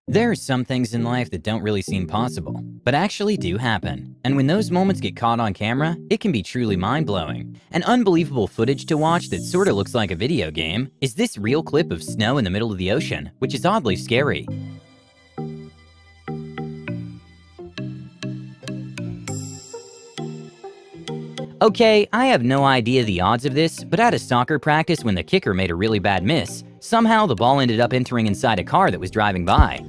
There are some things in life that don't really seem possible, but actually do happen. And when those moments get caught on camera, it can be truly mind-blowing. An unbelievable footage to watch that sorta looks like a video game is this real clip of snow in the middle of the ocean, which is oddly scary. Okay, I have no idea the odds of this, but at a soccer practice when the kicker made a really bad miss, somehow the ball ended up entering inside a car that was driving by.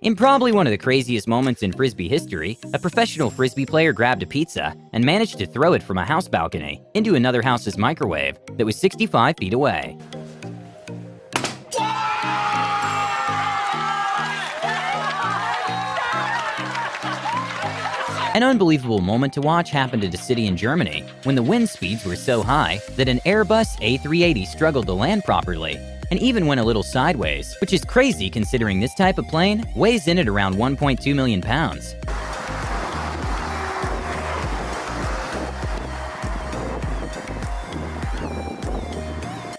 In probably one of the craziest moments in Frisbee history, a professional Frisbee player grabbed a pizza and managed to throw it from a house balcony into another house's microwave that was 65 feet away. An unbelievable moment to watch happened at a city in Germany when the wind speeds were so high that an Airbus A380 struggled to land properly and even went a little sideways, which is crazy considering this type of plane weighs in at around 1.2 million pounds.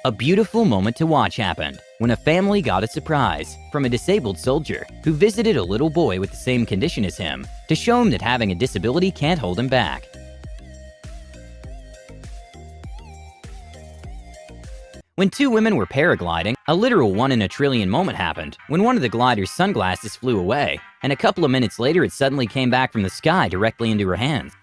A beautiful moment to watch happened when a family got a surprise from a disabled soldier who visited a little boy with the same condition as him to show him that having a disability can't hold him back. When two women were paragliding, a literal 1 in a trillion moment happened when one of the glider's sunglasses flew away, and a couple of minutes later it suddenly came back from the sky directly into her hands.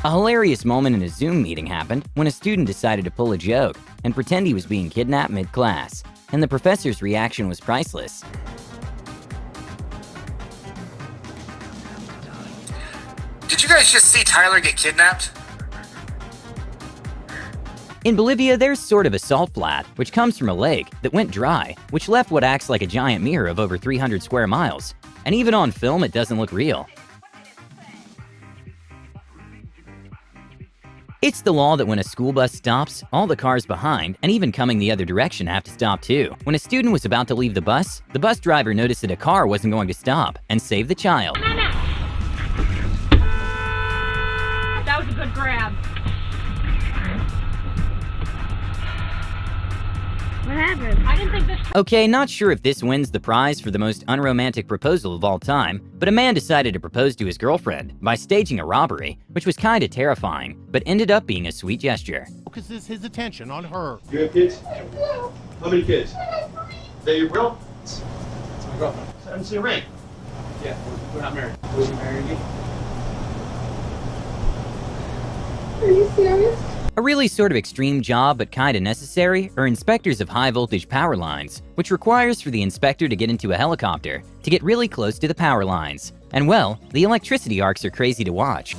A hilarious moment in a Zoom meeting happened when a student decided to pull a joke and pretend he was being kidnapped mid-class, and the professor's reaction was priceless. Did you guys just see Tyler get kidnapped? In Bolivia, there's sort of a salt flat, which comes from a lake that went dry, which left what acts like a giant mirror of over 300 square miles. And even on film, it doesn't look real. It's the law that when a school bus stops, all the cars behind, and even coming the other direction, have to stop too. When a student was about to leave the bus driver noticed that a car wasn't going to stop and saved the child. That was a good grab. What happened? I didn't think this. Okay, not sure if this wins the prize for the most unromantic proposal of all time, but a man decided to propose to his girlfriend by staging a robbery, which was kinda terrifying, but ended up being a sweet gesture. Focuses his attention on her. You have kids? How many kids? They your girl? It's my girlfriend. I haven't seen a ring. Yeah, we're not married. Will you marry me? Are you serious? A really sort of extreme job, but kinda necessary, are inspectors of high-voltage power lines, which requires for the inspector to get into a helicopter to get really close to the power lines. And well, the electricity arcs are crazy to watch.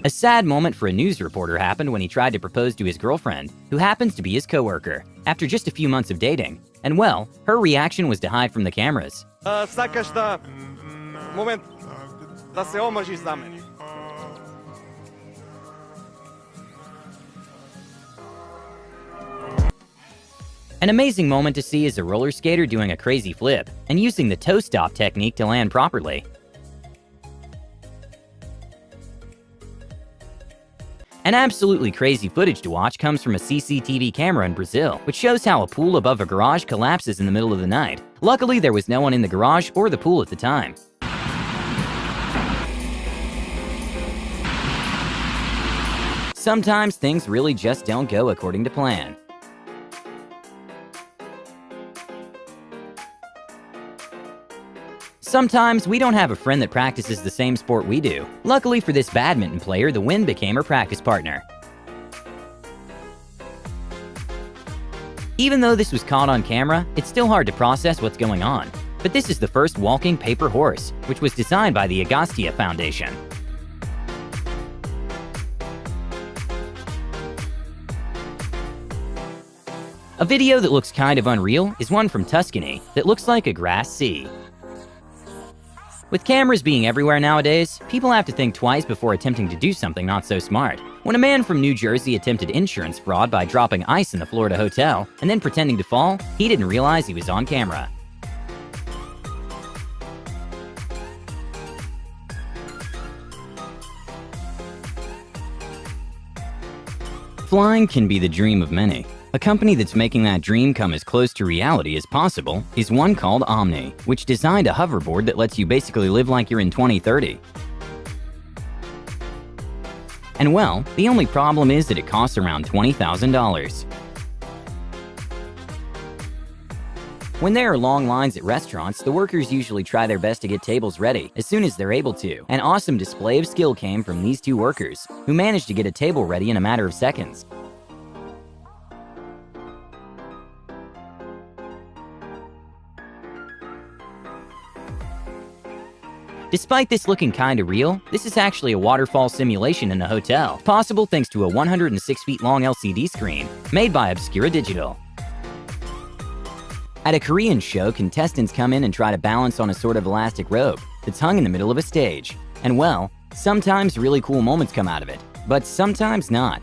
A sad moment for a news reporter happened when he tried to propose to his girlfriend, who happens to be his coworker, after just a few months of dating. And well, her reaction was to hide from the cameras. Сакаш да момент да се омажиш за мене. An amazing moment to see is a roller skater doing a crazy flip and using the toe stop technique to land properly. An absolutely crazy footage to watch comes from a CCTV camera in Brazil, which shows how a pool above a garage collapses in the middle of the night. Luckily, there was no one in the garage or the pool at the time. Sometimes things really just don't go according to plan. Sometimes we don't have a friend that practices the same sport we do. Luckily for this badminton player, the wind became her practice partner. Even though this was caught on camera, it's still hard to process what's going on. But this is the first walking paper horse, which was designed by the Agastya Foundation. A video that looks kind of unreal is one from Tuscany that looks like a grass sea. With cameras being everywhere nowadays, people have to think twice before attempting to do something not so smart. When a man from New Jersey attempted insurance fraud by dropping ice in the Florida hotel and then pretending to fall, he didn't realize he was on camera. Flying can be the dream of many. A company that's making that dream come as close to reality as possible is one called Omni, which designed a hoverboard that lets you basically live like you're in 2030. And well, the only problem is that it costs around $20,000. When there are long lines at restaurants, the workers usually try their best to get tables ready as soon as they're able to. An awesome display of skill came from these two workers, who managed to get a table ready in a matter of seconds. Despite this looking kinda real, this is actually a waterfall simulation in a hotel, possible thanks to a 106 feet long LCD screen made by Obscura Digital. At a Korean show, contestants come in and try to balance on a sort of elastic rope that's hung in the middle of a stage. And well, sometimes really cool moments come out of it, but sometimes not.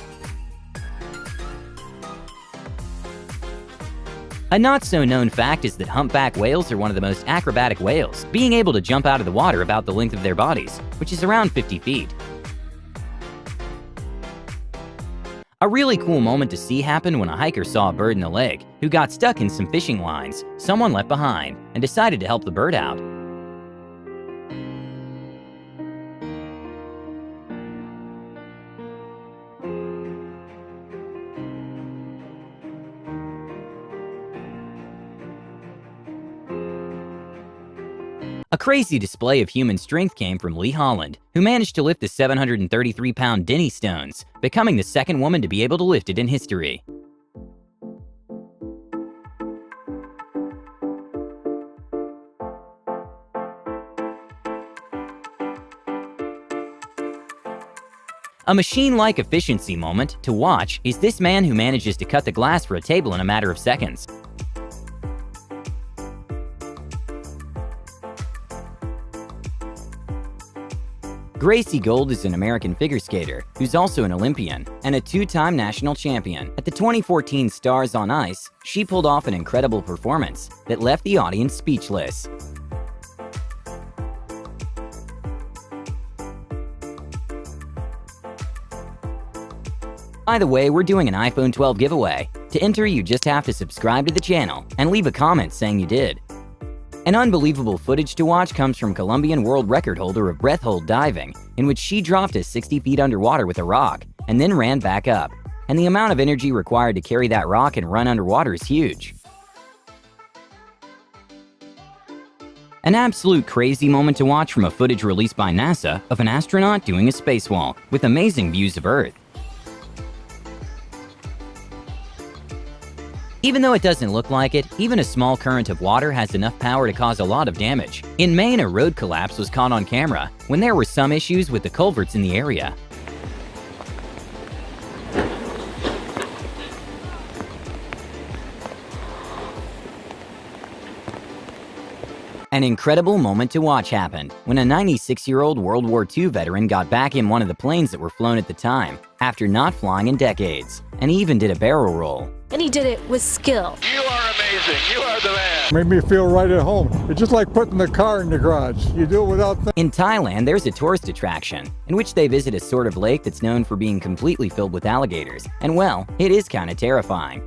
A not-so-known fact is that humpback whales are one of the most acrobatic whales, being able to jump out of the water about the length of their bodies, which is around 50 feet. A really cool moment to see happened when a hiker saw a bird in the lake who got stuck in some fishing lines someone left behind and decided to help the bird out. A crazy display of human strength came from Lee Holland, who managed to lift the 733-pound Denny Stones, becoming the second woman to be able to lift it in history. A machine-like efficiency moment to watch is this man who manages to cut the glass for a table in a matter of seconds. Gracie Gold is an American figure skater who's also an Olympian and a two-time national champion. At the 2014 Stars on Ice, she pulled off an incredible performance that left the audience speechless. By the way, we're doing an iPhone 12 giveaway. To enter, you just have to subscribe to the channel and leave a comment saying you did. An unbelievable footage to watch comes from Colombian world record holder of breath hold diving, in which she dropped to 60 feet underwater with a rock and then ran back up. And the amount of energy required to carry that rock and run underwater is huge. An absolute crazy moment to watch from a footage released by NASA of an astronaut doing a spacewalk with amazing views of Earth. Even though it doesn't look like it, even a small current of water has enough power to cause a lot of damage. In Maine, a road collapse was caught on camera when there were some issues with the culverts in the area. An incredible moment to watch happened when a 96-year-old World War II veteran got back in one of the planes that were flown at the time, after not flying in decades, and he even did a barrel roll. And he did it with skill. You are amazing. You are the man. Made me feel right at home. It's just like putting the car in the garage. You do it without thinking. In Thailand, there's a tourist attraction in which they visit a sort of lake that's known for being completely filled with alligators. And well, it is kind of terrifying.